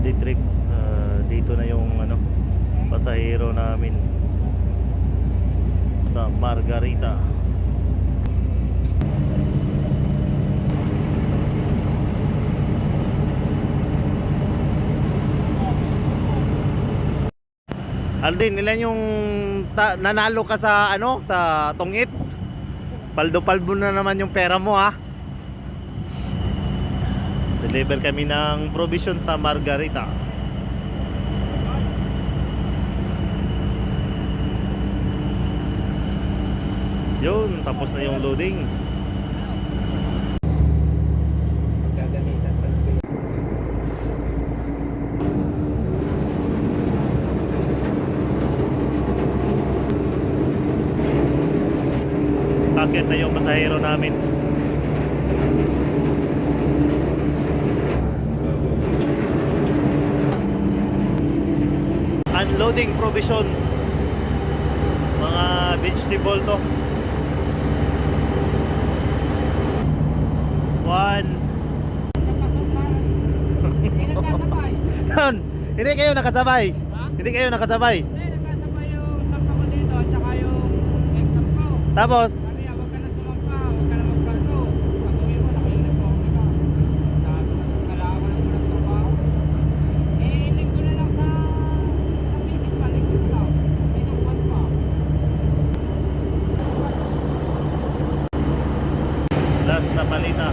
Electric. Dito na yung pasahero namin sa Margarita. Aldin, ilan yung nanalo ka sa sa Tongits? Paldo-palbo na naman yung pera mo, ha. Deliver kami ng provision sa Margarita. Yun, tapos na yung loading. Bakit na yung pasahero namin? Unloading provision. Mga vegetable to. One. Hindi kayo nakasabay. Ha? Hindi kayo nakasabay. Hindi, nagkasabay yung sampa ko dito at saka yung exam ko. Tapos Sabi niya, huwag ka na sumampa, huwag ka na magbarko. Pag-uwi mo, naka-uniform ka. Sabi ko, kailangan ko na ng trabaho. Linggo na lang sa basic pa, linggo lang. Ito, buwan pa. last na palita.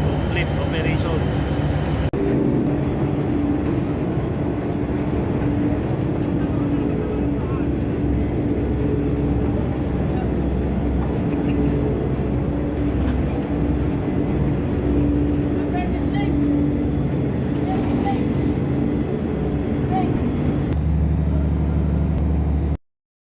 Complete operation.